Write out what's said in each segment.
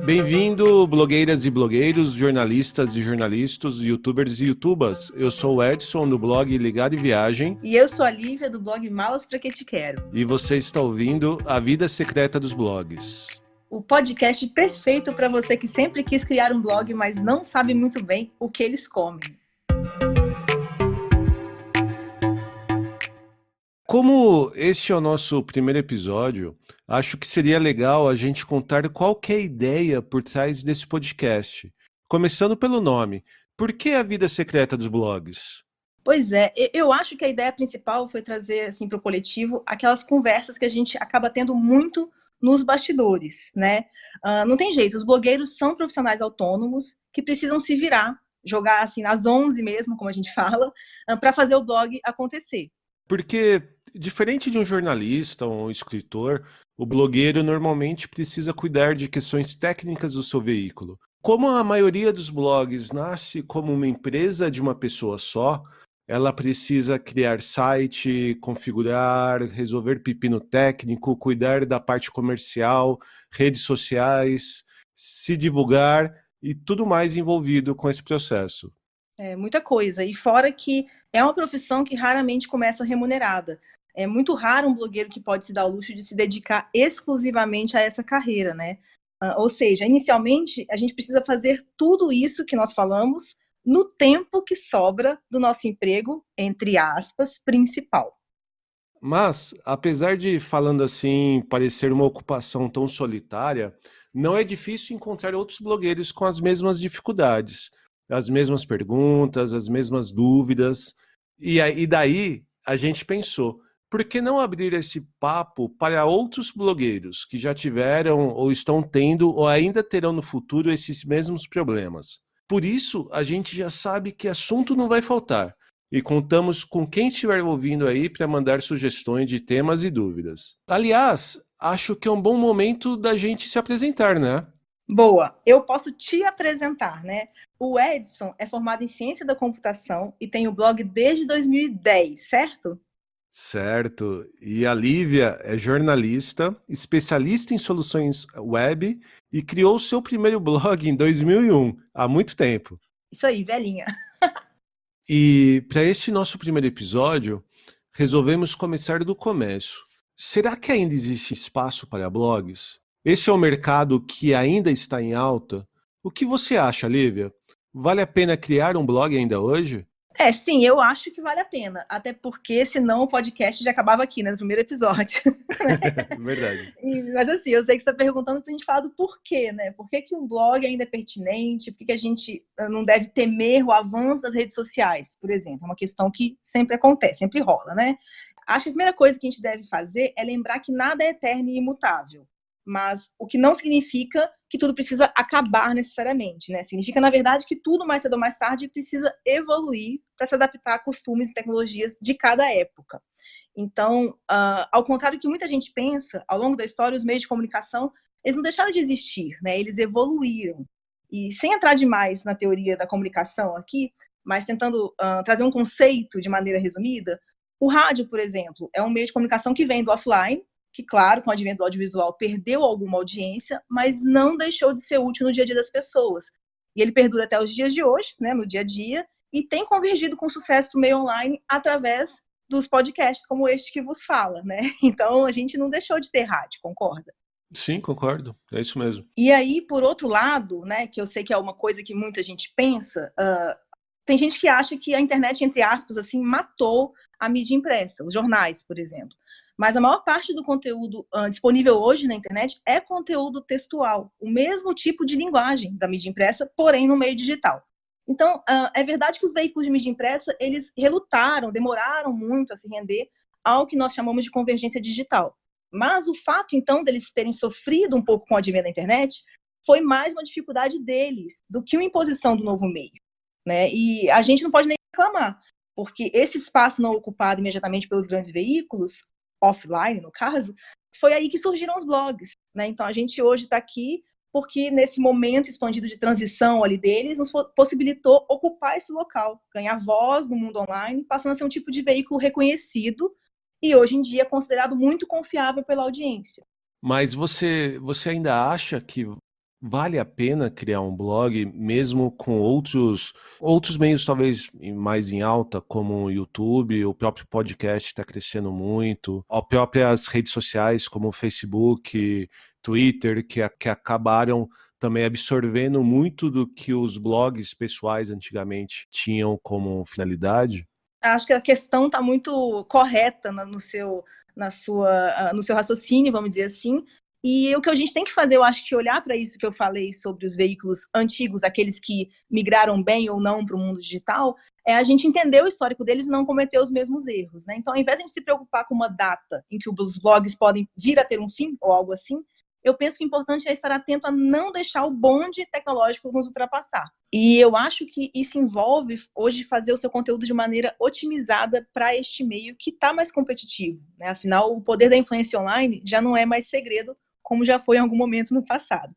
Bem-vindo, blogueiras e blogueiros, jornalistas e jornalistas, youtubers e youtubas. Eu sou o Edson, do blog Ligado em Viagem. E eu sou a Lívia, do blog Malas Pra Que Te Quero. E você está ouvindo A Vida Secreta dos Blogs. O podcast perfeito para você que sempre quis criar um blog, mas não sabe muito bem o que eles comem. Como este é o nosso primeiro episódio, acho que seria legal a gente contar qual que é a ideia por trás desse podcast. Começando pelo nome. Por que A Vida Secreta dos Blogs? Pois é, eu acho que a ideia principal foi trazer assim, para o coletivo aquelas conversas que a gente acaba tendo muito nos bastidores, né? Não tem jeito, os blogueiros são profissionais autônomos que precisam se virar, jogar assim nas 11 mesmo, como a gente fala, para fazer o blog acontecer. Porque, diferente de um jornalista ou um escritor, o blogueiro normalmente precisa cuidar de questões técnicas do seu veículo. Como a maioria dos blogs nasce como uma empresa de uma pessoa só, ela precisa criar site, configurar, resolver pepino técnico, cuidar da parte comercial, redes sociais, se divulgar e tudo mais envolvido com esse processo. É muita coisa. E fora que é uma profissão que raramente começa remunerada. É muito raro um blogueiro que pode se dar o luxo de se dedicar exclusivamente a essa carreira, né? Ou seja, inicialmente, a gente precisa fazer tudo isso que nós falamos no tempo que sobra do nosso emprego, entre aspas, principal. Mas, apesar de, falando assim, parecer uma ocupação tão solitária, não é difícil encontrar outros blogueiros com as mesmas dificuldades, as mesmas perguntas, as mesmas dúvidas. E daí a gente pensou, por que não abrir esse papo para outros blogueiros que já tiveram ou estão tendo ou ainda terão no futuro esses mesmos problemas? Por isso, a gente já sabe que assunto não vai faltar. E contamos com quem estiver ouvindo aí para mandar sugestões de temas e dúvidas. Aliás, acho que é um bom momento da gente se apresentar, né? Boa, eu posso te apresentar, né? O Edson é formado em Ciência da Computação e tem o blog desde 2010, certo? Certo. E a Lívia é jornalista, especialista em soluções web e criou seu primeiro blog em 2001, há muito tempo. Isso aí, velhinha. E para este nosso primeiro episódio, resolvemos começar do começo. Será que ainda existe espaço para blogs? Este é um mercado que ainda está em alta? O que você acha, Lívia? Vale a pena criar um blog ainda hoje? Sim, eu acho que vale a pena. Até porque, senão, o podcast já acabava aqui, né? No primeiro episódio. Verdade. Mas assim, eu sei que você está perguntando para a gente falar do porquê, né? Por que um blog ainda é pertinente? Por que a gente não deve temer o avanço das redes sociais, por exemplo? É uma questão que sempre acontece, sempre rola, né? Acho que a primeira coisa que a gente deve fazer é lembrar que nada é eterno e imutável. Mas o que não significa que tudo precisa acabar necessariamente, né? Significa, na verdade, que tudo, mais cedo ou mais tarde, precisa evoluir para se adaptar a costumes e tecnologias de cada época. Então, ao contrário do que muita gente pensa, ao longo da história, os meios de comunicação, eles não deixaram de existir, né? Eles evoluíram. E sem entrar demais na teoria da comunicação aqui, mas tentando trazer um conceito de maneira resumida, o rádio, por exemplo, é um meio de comunicação que vem do offline, que, claro, com o advento do audiovisual, perdeu alguma audiência, mas não deixou de ser útil no dia a dia das pessoas. E ele perdura até os dias de hoje, né, no dia a dia, e tem convergido com sucesso para o meio online através dos podcasts como este que vos fala, né? Então, a gente não deixou de ter rádio, concorda? Sim, concordo. É isso mesmo. E aí, por outro lado, né, que eu sei que é uma coisa que muita gente pensa, tem gente que acha que a internet, entre aspas, assim, matou a mídia impressa, os jornais, por exemplo. Mas a maior parte do conteúdo disponível hoje na internet é conteúdo textual, o mesmo tipo de linguagem da mídia impressa, porém no meio digital. Então, é verdade que os veículos de mídia impressa, eles relutaram, demoraram muito a se render ao que nós chamamos de convergência digital. Mas o fato, então, deles terem sofrido um pouco com o advento da internet foi mais uma dificuldade deles do que uma imposição do novo meio, né? E a gente não pode nem reclamar, porque esse espaço não ocupado imediatamente pelos grandes veículos, offline, no caso, foi aí que surgiram os blogs, né? Então, a gente hoje está aqui porque nesse momento expandido de transição ali deles, nos possibilitou ocupar esse local, ganhar voz no mundo online, passando a ser um tipo de veículo reconhecido e hoje em dia é considerado muito confiável pela audiência. Mas você ainda acha que Vale a pena criar um blog, mesmo com outros meios talvez mais em alta, como o YouTube, o próprio podcast está crescendo muito, as próprias redes sociais como o Facebook, Twitter, que acabaram também absorvendo muito do que os blogs pessoais antigamente tinham como finalidade? Acho que a questão está muito correta no seu raciocínio, vamos dizer assim. E o que a gente tem que fazer, eu acho que olhar para isso que eu falei sobre os veículos antigos, aqueles que migraram bem ou não para o mundo digital, é a gente entender o histórico deles e não cometer os mesmos erros, né? Então, ao invés de a gente se preocupar com uma data em que os blogs podem vir a ter um fim ou algo assim, eu penso que o importante é estar atento a não deixar o bonde tecnológico nos ultrapassar. E eu acho que isso envolve hoje fazer o seu conteúdo de maneira otimizada para este meio que está mais competitivo, né? Afinal, o poder da influência online já não é mais segredo, como já foi em algum momento no passado.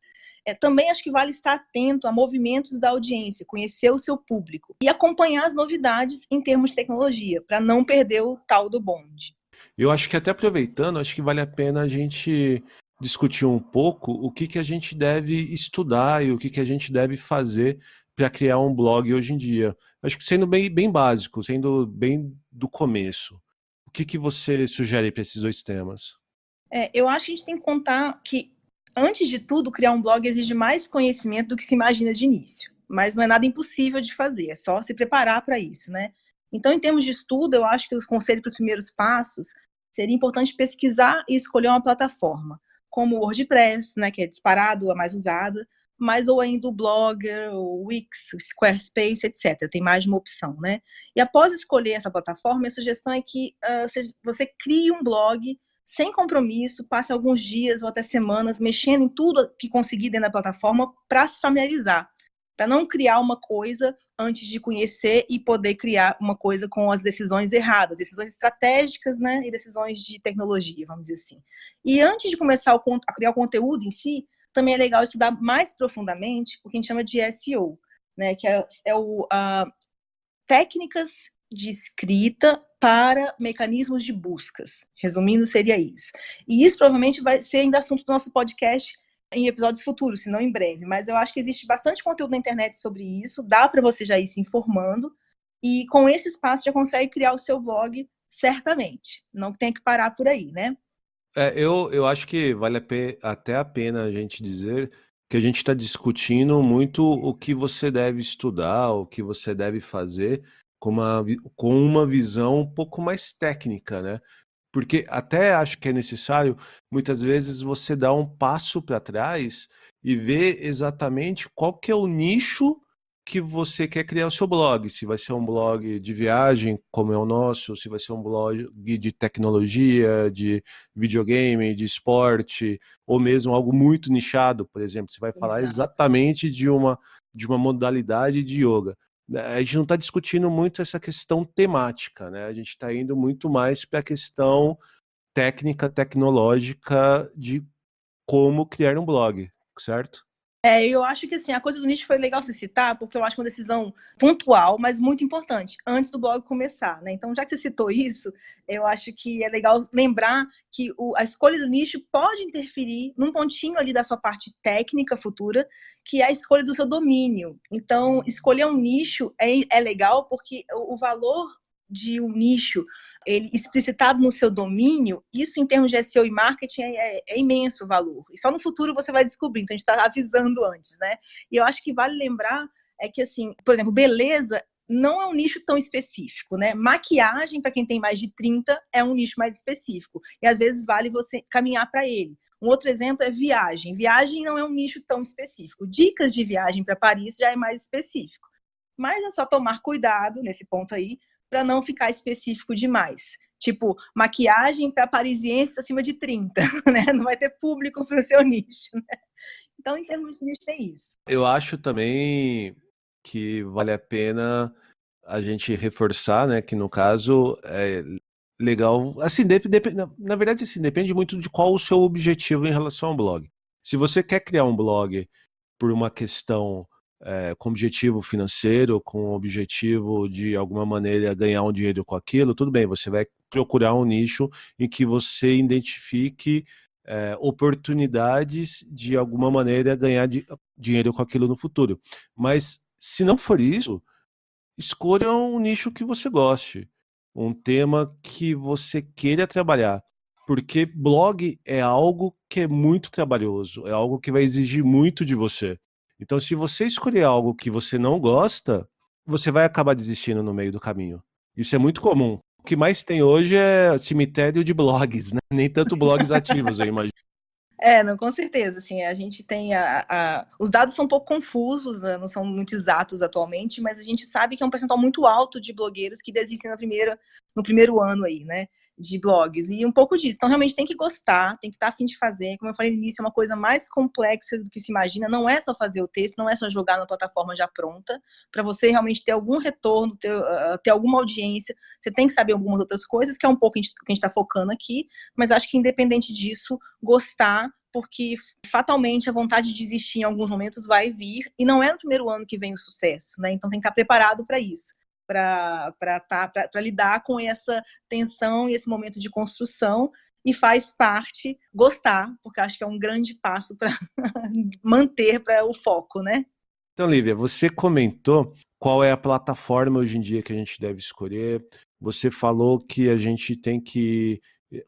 Também acho que vale estar atento a movimentos da audiência, conhecer o seu público e acompanhar as novidades em termos de tecnologia, para não perder o tal do bonde. Eu acho que até aproveitando, acho que vale a pena a gente discutir um pouco o que a gente deve estudar e o que a gente deve fazer para criar um blog hoje em dia. Acho que sendo bem básico, sendo bem do começo. O que você sugere para esses dois temas? Eu acho que a gente tem que contar que, antes de tudo, criar um blog exige mais conhecimento do que se imagina de início. Mas não é nada impossível de fazer, é só se preparar para isso, né? Então, em termos de estudo, eu acho que os conselhos para os primeiros passos seria importante pesquisar e escolher uma plataforma, como o WordPress, né, que é disparado a mais usada, mas ou ainda o Blogger, o Wix, o Squarespace, etc. Tem mais de uma opção, né? E após escolher essa plataforma, a sugestão é que você crie um blog sem compromisso, passe alguns dias ou até semanas mexendo em tudo que conseguir dentro da plataforma para se familiarizar, para não criar uma coisa antes de conhecer e poder criar uma coisa com as decisões erradas, decisões estratégicas, né, e decisões de tecnologia, vamos dizer assim. E antes de começar a criar o conteúdo em si, também é legal estudar mais profundamente o que a gente chama de SEO, né, que é o técnicas de escrita para mecanismos de buscas. Resumindo, seria isso. E isso provavelmente vai ser ainda assunto do nosso podcast em episódios futuros, se não em breve. Mas eu acho que existe bastante conteúdo na internet sobre isso, dá para você já ir se informando, e com esse espaço já consegue criar o seu blog certamente. Não tem que parar por aí, né? Eu acho que vale até a pena a gente dizer que a gente está discutindo muito o que você deve estudar, o que você deve fazer com uma visão um pouco mais técnica, né? Porque até acho que é necessário, muitas vezes, você dar um passo para trás e ver exatamente qual que é o nicho que você quer criar o seu blog. Se vai ser um blog de viagem, como é o nosso, se vai ser um blog de tecnologia, de videogame, de esporte, ou mesmo algo muito nichado, por exemplo. Você vai falar Exato. exatamente de uma modalidade de yoga. A gente não está discutindo muito essa questão temática, né? A gente está indo muito mais para a questão técnica, tecnológica de como criar um blog, certo? Eu acho que assim, a coisa do nicho foi legal se citar, porque eu acho uma decisão pontual, mas muito importante, antes do blog começar, né? Então, já que você citou isso, eu acho que é legal lembrar que a escolha do nicho pode interferir num pontinho ali da sua parte técnica futura, que é a escolha do seu domínio. Então, escolher um nicho é legal porque o valor de um nicho, ele explicitado no seu domínio, isso em termos de SEO e marketing é imenso o valor. E só no futuro você vai descobrir, então a gente está avisando antes, né? E eu acho que vale lembrar que, assim, por exemplo, beleza não é um nicho tão específico, né? Maquiagem, para quem tem mais de 30, é um nicho mais específico. E às vezes vale você caminhar para ele. Um outro exemplo é viagem. Viagem não é um nicho tão específico. Dicas de viagem para Paris já é mais específico. Mas é só tomar cuidado nesse ponto aí, para não ficar específico demais. Tipo, maquiagem para parisienses acima de 30, né? Não vai ter público para o seu nicho. Né? Então, em termos de nicho, tem isso. Eu acho também que vale a pena a gente reforçar, né, que no caso é legal, assim, na verdade, assim, depende muito de qual o seu objetivo em relação ao blog. Se você quer criar um blog por uma questão com objetivo financeiro, com objetivo de alguma maneira ganhar um dinheiro com aquilo, tudo bem, você vai procurar um nicho em que você identifique oportunidades de alguma maneira ganhar dinheiro com aquilo no futuro. Mas se não for isso, escolha um nicho que você goste, um tema que você queira trabalhar, porque blog é algo que é muito trabalhoso, é algo que vai exigir muito de você. Então, se você escolher algo que você não gosta, você vai acabar desistindo no meio do caminho. Isso é muito comum. O que mais tem hoje é cemitério de blogs, né? Nem tanto blogs ativos, eu imagino. Não, com certeza, assim, a gente tem os dados são um pouco confusos, né, não são muito exatos atualmente, mas a gente sabe que é um percentual muito alto de blogueiros que desistem no primeiro ano aí, né, de blogs, e um pouco disso, então realmente tem que gostar, tem que estar a fim de fazer, como eu falei no início, é uma coisa mais complexa do que se imagina, não é só fazer o texto, não é só jogar na plataforma já pronta, para você realmente ter algum retorno, ter alguma audiência, você tem que saber algumas outras coisas, que é um pouco o que a gente está focando aqui, mas acho que independente disso, gostar, porque fatalmente a vontade de desistir em alguns momentos vai vir, e não é no primeiro ano que vem o sucesso, né? Então tem que estar preparado para isso, para lidar com essa tensão e esse momento de construção, e faz parte gostar, porque acho que é um grande passo para manter para o foco, né? Então, Lívia, você comentou qual é a plataforma hoje em dia que a gente deve escolher. Você falou que a gente tem que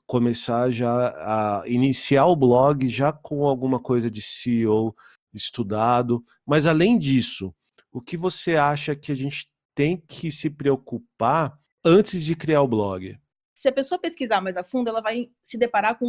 começar já a iniciar o blog já com alguma coisa de SEO estudado. Mas além disso, o que você acha que a gente tem que se preocupar antes de criar o blog? Se a pessoa pesquisar mais a fundo, ela vai se deparar com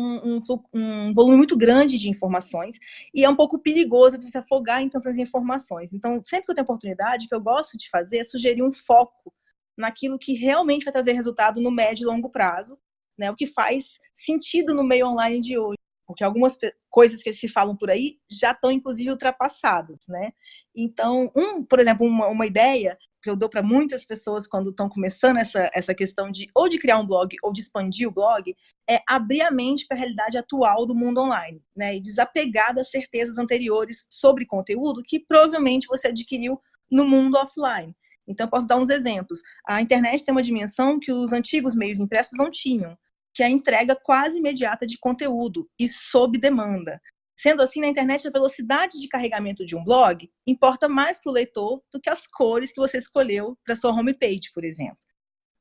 um volume muito grande de informações, e é um pouco perigoso se afogar em tantas informações. Então, sempre que eu tenho oportunidade, o que eu gosto de fazer é sugerir um foco naquilo que realmente vai trazer resultado no médio e longo prazo, né? O que faz sentido no meio online de hoje, porque algumas coisas que se falam por aí já estão, inclusive, ultrapassadas, né? Então, por exemplo, uma ideia que eu dou para muitas pessoas quando estão começando essa questão de ou de criar um blog ou de expandir o blog, é abrir a mente para a realidade atual do mundo online, né? E desapegar das certezas anteriores sobre conteúdo que provavelmente você adquiriu no mundo offline. Então, posso dar uns exemplos. A internet tem uma dimensão que os antigos meios impressos não tinham, que é a entrega quase imediata de conteúdo e sob demanda. Sendo assim, na internet, a velocidade de carregamento de um blog importa mais para o leitor do que as cores que você escolheu para sua homepage, por exemplo.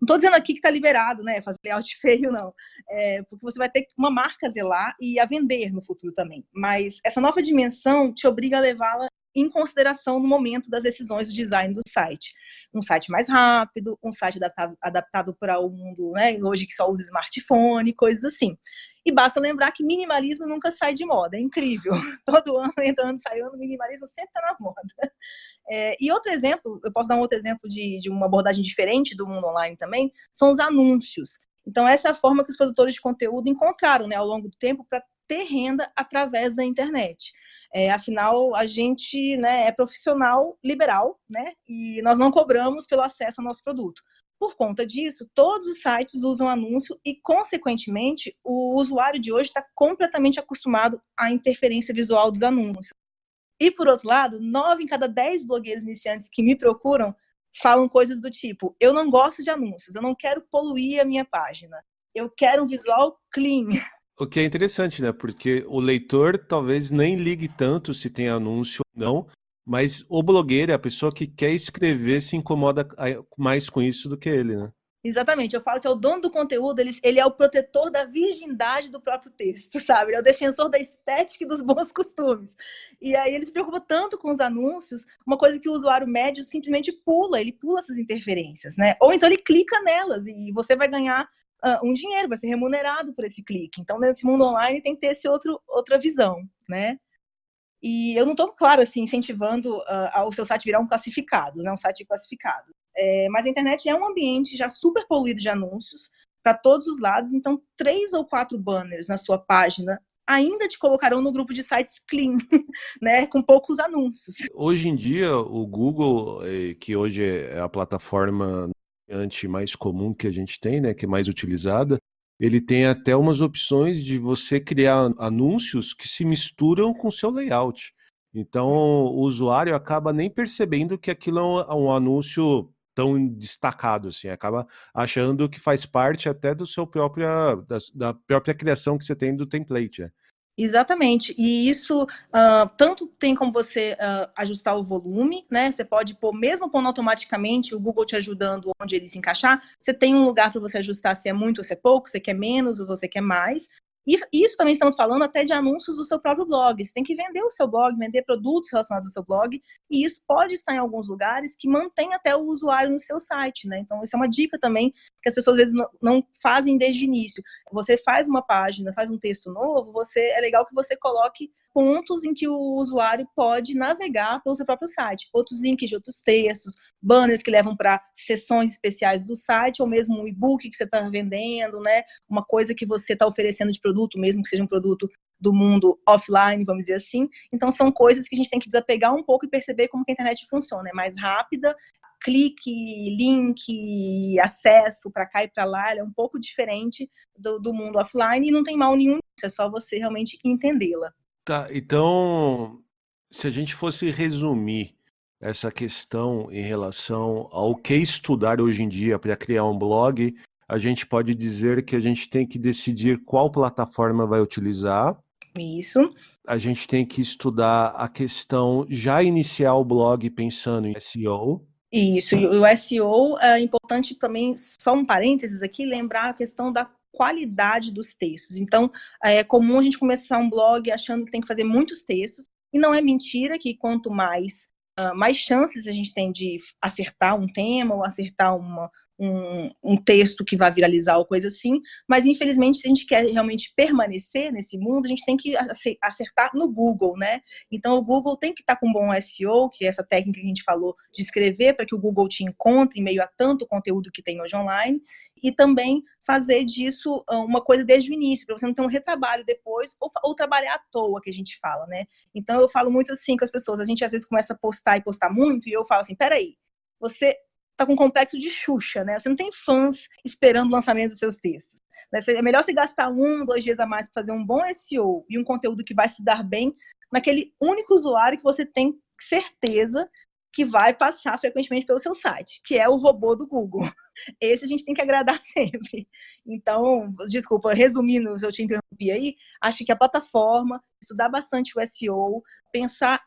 Não estou dizendo aqui que está liberado, né, fazer layout feio, não. Porque você vai ter uma marca a zelar e a vender no futuro também. Mas essa nova dimensão te obriga a levá-la em consideração no momento das decisões do design do site. Um site mais rápido, um site adaptado para o mundo, né, hoje que só usa smartphone, coisas assim. E basta lembrar que minimalismo nunca sai de moda, é incrível. Todo ano, entrando e saindo, minimalismo sempre está na moda. E outro exemplo, eu posso dar um outro exemplo de uma abordagem diferente do mundo online também, são os anúncios. Então, essa é a forma que os produtores de conteúdo encontraram, né, ao longo do tempo para ter renda através da internet. Afinal, a gente, né, é profissional liberal, né, e nós não cobramos pelo acesso ao nosso produto. Por conta disso, todos os sites usam anúncio e, consequentemente, o usuário de hoje está completamente acostumado à interferência visual dos anúncios. E, por outro lado, 9 em cada 10 blogueiros iniciantes que me procuram falam coisas do tipo: eu não gosto de anúncios, eu não quero poluir a minha página, eu quero um visual clean. O que é interessante, né? Porque o leitor talvez nem ligue tanto se tem anúncio ou não, mas o blogueiro, a pessoa que quer escrever, se incomoda mais com isso do que ele, né? Exatamente, eu falo que é o dono do conteúdo, ele é o protetor da virgindade do próprio texto, sabe? Ele é o defensor da estética e dos bons costumes. E aí ele se preocupa tanto com os anúncios, uma coisa que o usuário médio simplesmente pula, ele pula essas interferências, né? Ou então ele clica nelas e você vai ganhar um dinheiro, vai ser remunerado por esse clique. Então, nesse mundo online tem que ter outra visão, né? E eu não estou, claro, assim, incentivando ao seu site virar um classificados, né? Um site de classificados. Mas a internet é um ambiente já super poluído de anúncios para todos os lados, então 3 ou 4 banners na sua página ainda te colocarão no grupo de sites clean, né, com poucos anúncios. Hoje em dia, o Google, que hoje é a plataforma mais comum que a gente tem, né, que é mais utilizada, ele tem até umas opções de você criar anúncios que se misturam com o seu layout. Então, o usuário acaba nem percebendo que aquilo é um anúncio tão destacado, assim, acaba achando que faz parte até do seu da própria criação que você tem do template, né? Exatamente, e isso tanto tem como você ajustar o volume, né? Você pode pôr, mesmo pondo automaticamente, o Google te ajudando onde ele se encaixar, você tem um lugar para você ajustar se é muito ou se é pouco, você quer menos ou você quer mais. E isso também estamos falando até de anúncios do seu próprio blog. Você tem que vender o seu blog, vender produtos relacionados ao seu blog, e isso pode estar em alguns lugares que mantém até o usuário no seu site, né? Então, isso é uma dica também que as pessoas às vezes não fazem desde o início. Você faz uma página, faz um texto novo, é legal que você coloque pontos em que o usuário pode navegar pelo seu próprio site, outros links de outros textos, banners que levam para seções especiais do site, ou mesmo um e-book que você está vendendo, né? Uma coisa que você está oferecendo de produto, mesmo que seja um produto do mundo offline, vamos dizer assim. Então, são coisas que a gente tem que desapegar um pouco e perceber como que a internet funciona. É mais rápida, clique, link, acesso para cá e para lá, ela é um pouco diferente do mundo offline e não tem mal nenhum nisso, é só você realmente entendê-la. Tá, então, se a gente fosse resumir essa questão em relação ao que estudar hoje em dia para criar um blog, a gente pode dizer que a gente tem que decidir qual plataforma vai utilizar. Isso. A gente tem que estudar a questão, já iniciar o blog pensando em SEO. Isso, e o SEO é importante também, só um parênteses aqui, lembrar a questão da qualidade dos textos. Então, é comum a gente começar um blog achando que tem que fazer muitos textos, e não é mentira que quanto mais, mais chances a gente tem de acertar um tema ou acertar um texto que vai viralizar ou coisa assim, mas infelizmente se a gente quer realmente permanecer nesse mundo, a gente tem que acertar no Google, né? Então o Google tem que estar com um bom SEO, que é essa técnica que a gente falou de escrever para que o Google te encontre em meio a tanto conteúdo que tem hoje online, e também fazer disso uma coisa desde o início, para você não ter um retrabalho depois, ou trabalhar à toa, que a gente fala, né? Então eu falo muito assim com as pessoas, a gente às vezes começa a postar e postar muito, e eu falo assim, peraí, você tá com complexo de Xuxa, né? Você não tem fãs esperando o lançamento dos seus textos. É melhor você gastar 2 dias a mais para fazer um bom SEO e um conteúdo que vai se dar bem naquele único usuário que você tem certeza que vai passar frequentemente pelo seu site, que é o robô do Google. Esse a gente tem que agradar sempre. Então, desculpa, resumindo, se eu te interrompi aí, acho que a plataforma, estudar bastante o SEO, pensar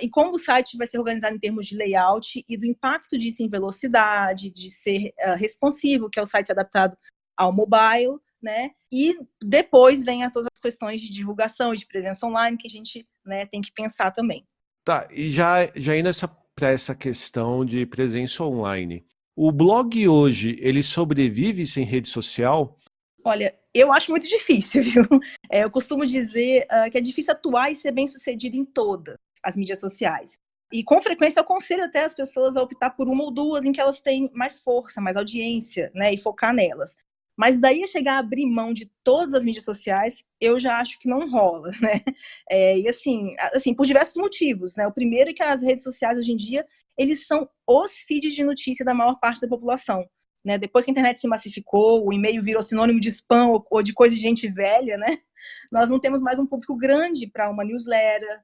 em como o site vai ser organizado em termos de layout e do impacto disso em velocidade, de ser responsivo, que é o site adaptado ao mobile, né? E depois vem todas as questões de divulgação e de presença online que a gente, né, tem que pensar também. Tá, e já indo para essa questão de presença online. O blog hoje, ele sobrevive sem rede social? Olha, eu acho muito difícil, viu? Eu costumo dizer que é difícil atuar e ser bem sucedido em todas as mídias sociais. E com frequência eu aconselho até as pessoas a optar por uma ou duas em que elas têm mais força, mais audiência, né? E focar nelas. Mas daí a chegar a abrir mão de todas as mídias sociais, eu já acho que não rola, né? E assim, por diversos motivos, né? O primeiro é que as redes sociais hoje em dia, eles são os feeds de notícia da maior parte da população. Né? Depois que a internet se massificou, o e-mail virou sinônimo de spam ou de coisa de gente velha, né? Nós não temos mais um público grande para uma newsletter,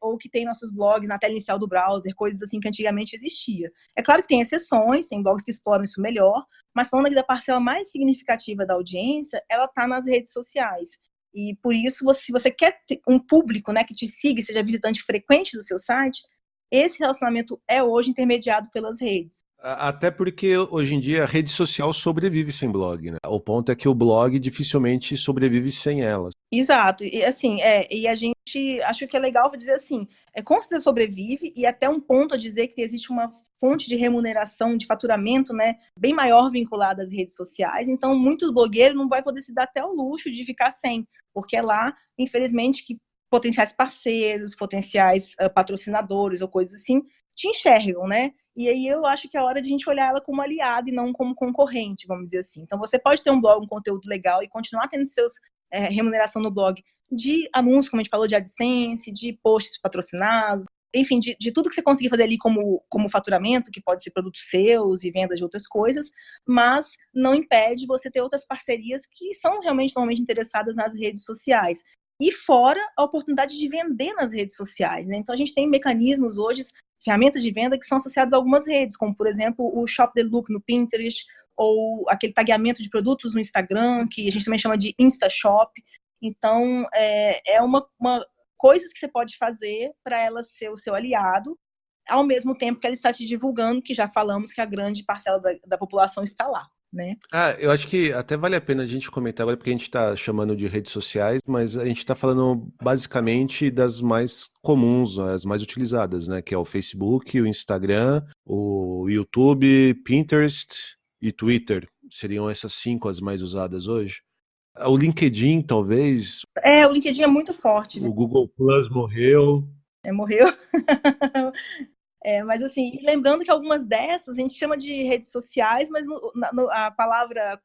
ou que tem nossos blogs na tela inicial do browser, coisas assim que antigamente existia. É claro que tem exceções, tem blogs que exploram isso melhor, mas falando aqui da parcela mais significativa da audiência, ela está nas redes sociais. E por isso, se você quer ter um público, né, que te siga, seja visitante frequente do seu site, esse relacionamento é hoje intermediado pelas redes. Até porque hoje em dia a rede social sobrevive sem blog, né? O ponto é que o blog dificilmente sobrevive sem elas. Exato, e assim, e a gente acho que é legal dizer assim, com certeza sobrevive e até um ponto a dizer que existe uma fonte de remuneração, de faturamento, né, bem maior vinculada às redes sociais, então muitos blogueiros não vai poder se dar até o luxo de ficar sem, porque é lá, infelizmente, que potenciais parceiros, potenciais patrocinadores ou coisas assim, te enxergam, né? E aí eu acho que é hora de a gente olhar ela como aliada e não como concorrente, vamos dizer assim. Então você pode ter um blog, um conteúdo legal e continuar tendo seus remuneração no blog de anúncios, como a gente falou, de AdSense, de posts patrocinados, enfim, de tudo que você conseguir fazer ali como faturamento, que pode ser produtos seus e vendas de outras coisas, mas não impede você ter outras parcerias que são realmente normalmente interessadas nas redes sociais. E fora a oportunidade de vender nas redes sociais, né? Então a gente tem mecanismos hoje, ferramentas de venda que são associadas a algumas redes, como por exemplo o Shop the Look no Pinterest, ou aquele tagueamento de produtos no Instagram, que a gente também chama de InstaShop. Então, é uma coisas que você pode fazer para ela ser o seu aliado, ao mesmo tempo que ela está te divulgando, que já falamos que a grande parcela da população está lá, né? Eu acho que até vale a pena a gente comentar agora, porque a gente está chamando de redes sociais, mas a gente está falando basicamente das mais comuns, as mais utilizadas, né? Que é o Facebook, o Instagram, o YouTube, Pinterest e Twitter. Seriam essas 5 as mais usadas hoje. O LinkedIn, talvez. O LinkedIn é muito forte, né? O Google Plus morreu. Morreu. Mas assim, lembrando que algumas dessas a gente chama de redes sociais, mas a palavra,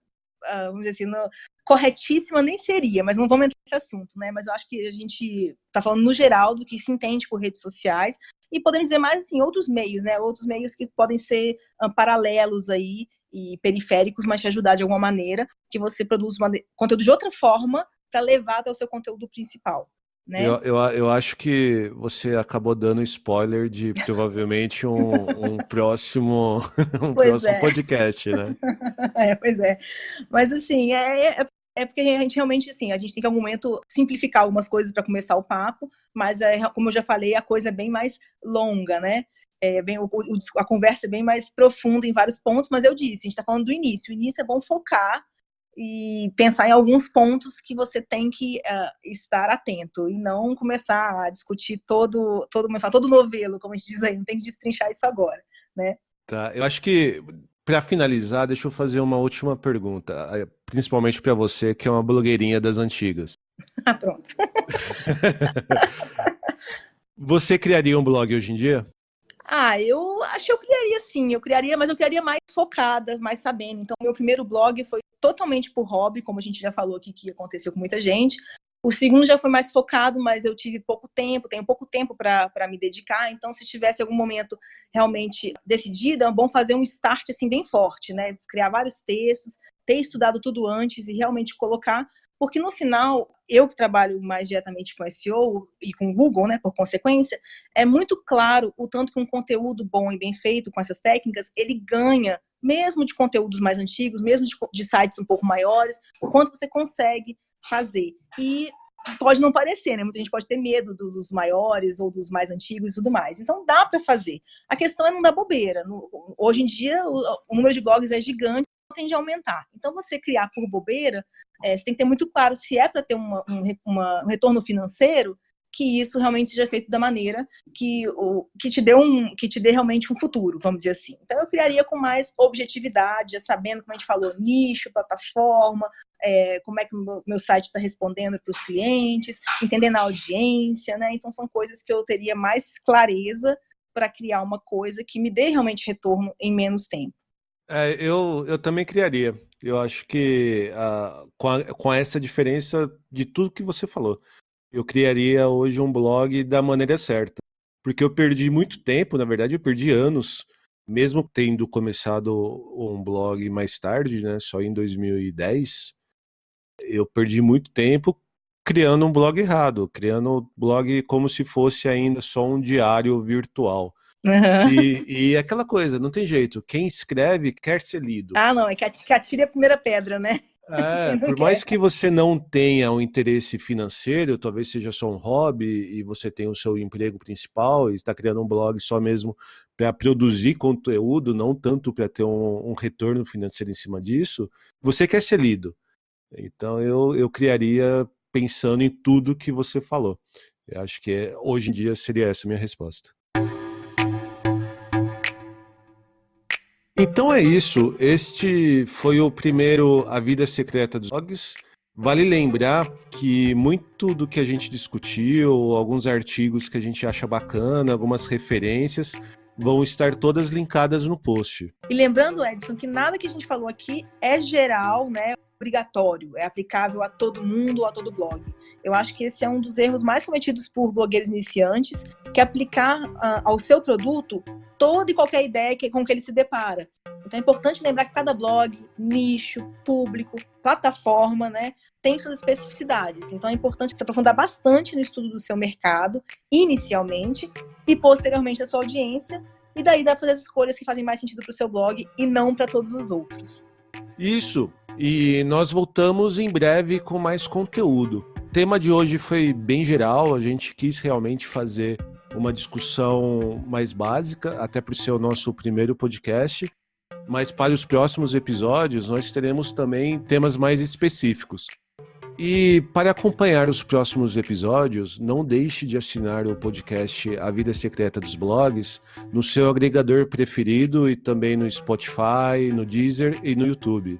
vamos dizer assim, corretíssima nem seria, mas não vamos entrar nesse assunto, né? Mas eu acho que a gente está falando no geral do que se entende por redes sociais e podemos dizer mais assim, outros meios, né? Outros meios que podem ser paralelos aí e periféricos, mas te ajudar de alguma maneira, que você produz conteúdo de outra forma para levar até o seu conteúdo principal. Né? Eu acho que você acabou dando spoiler de provavelmente um próximo, próximo podcast, né? Pois é. Mas assim, porque a gente realmente, assim, a gente tem que em algum momento simplificar algumas coisas para começar o papo, mas como eu já falei, a coisa é bem mais longa, né? A conversa é bem mais profunda em vários pontos, mas eu disse, a gente está falando do início. O início é bom focar e pensar em alguns pontos que você tem que estar atento e não começar a discutir todo novelo, como a gente diz aí, não tem que destrinchar isso agora, né? Tá, eu acho que para finalizar, deixa eu fazer uma última pergunta, principalmente para você que é uma blogueirinha das antigas. Pronto. Você criaria um blog hoje em dia? Eu acho que eu criaria sim, mas eu criaria mais focada, mais sabendo. Então, meu primeiro blog foi totalmente por hobby, como a gente já falou aqui que aconteceu com muita gente. O segundo já foi mais focado, mas eu tive pouco tempo, tenho pouco tempo para me dedicar. Então, se tivesse algum momento realmente decidido, é bom fazer um start assim bem forte, né? Criar vários textos, ter estudado tudo antes e realmente colocar. Porque no final, eu que trabalho mais diretamente com SEO e com Google, né, por consequência, é muito claro o tanto que um conteúdo bom e bem feito com essas técnicas, ele ganha, mesmo de conteúdos mais antigos, mesmo de sites um pouco maiores, o quanto você consegue fazer. E pode não parecer, né? Muita gente pode ter medo dos maiores ou dos mais antigos e tudo mais. Então, dá para fazer. A questão é não dar bobeira. Hoje em dia, o número de blogs é gigante, tende a aumentar. Então, você criar por bobeira, você tem que ter muito claro se é para ter um retorno financeiro, que isso realmente seja feito da maneira que te dê realmente um futuro, vamos dizer assim. Então, eu criaria com mais objetividade, já sabendo, como a gente falou, nicho, plataforma, como é que o meu site está respondendo para os clientes, entendendo a audiência, né? Então, são coisas que eu teria mais clareza para criar uma coisa que me dê realmente retorno em menos tempo. Eu também criaria. Eu acho que com essa diferença de tudo que você falou, eu criaria hoje um blog da maneira certa. Porque eu perdi muito tempo, na verdade, eu perdi anos, mesmo tendo começado um blog mais tarde, né, só em 2010, eu perdi muito tempo criando um blog errado, criando um blog como se fosse ainda só um diário virtual. E aquela coisa, não tem jeito. Quem escreve quer ser lido. Não, é que atire a primeira pedra, né? Por mais que você não tenha um interesse financeiro, talvez seja só um hobby e você tem o seu emprego principal e está criando um blog só mesmo para produzir conteúdo, não tanto para ter um retorno financeiro em cima disso, você quer ser lido. Então eu criaria pensando em tudo que você falou. Eu acho que hoje em dia seria essa a minha resposta. Então é isso, este foi o primeiro A Vida Secreta dos Blogs. Vale lembrar que muito do que a gente discutiu, alguns artigos que a gente acha bacana, algumas referências, vão estar todas linkadas no post. E lembrando, Edson, que nada que a gente falou aqui é geral, né? Obrigatório, é aplicável a todo mundo, a todo blog. Eu acho que esse é um dos erros mais cometidos por blogueiros iniciantes, que é aplicar ao seu produto toda e qualquer ideia com que ele se depara. Então é importante lembrar que cada blog, nicho, público, plataforma, né, tem suas especificidades. Então é importante se aprofundar bastante no estudo do seu mercado, inicialmente, e posteriormente da sua audiência, e daí dá para fazer as escolhas que fazem mais sentido para o seu blog e não para todos os outros. Isso, e nós voltamos em breve com mais conteúdo. tema de hoje foi bem geral, a gente quis realmente fazer uma discussão mais básica, até por ser o nosso primeiro podcast, mas para os próximos episódios nós teremos também temas mais específicos. E para acompanhar os próximos episódios, não deixe de assinar o podcast A Vida Secreta dos Blogs no seu agregador preferido e também no Spotify, no Deezer e no YouTube.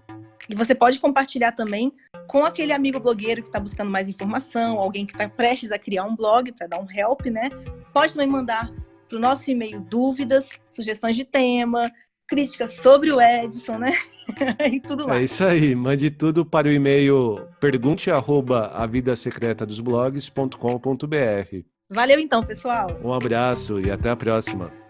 E você pode compartilhar também com aquele amigo blogueiro que está buscando mais informação, alguém que está prestes a criar um blog para dar um help, né? Pode também mandar para o nosso e-mail dúvidas, sugestões de tema, críticas sobre o Edson, né? E tudo mais. É isso aí, mande tudo para o e-mail pergunte@avidasecretadosblogs.com.br. Valeu então, pessoal! Um abraço e até a próxima.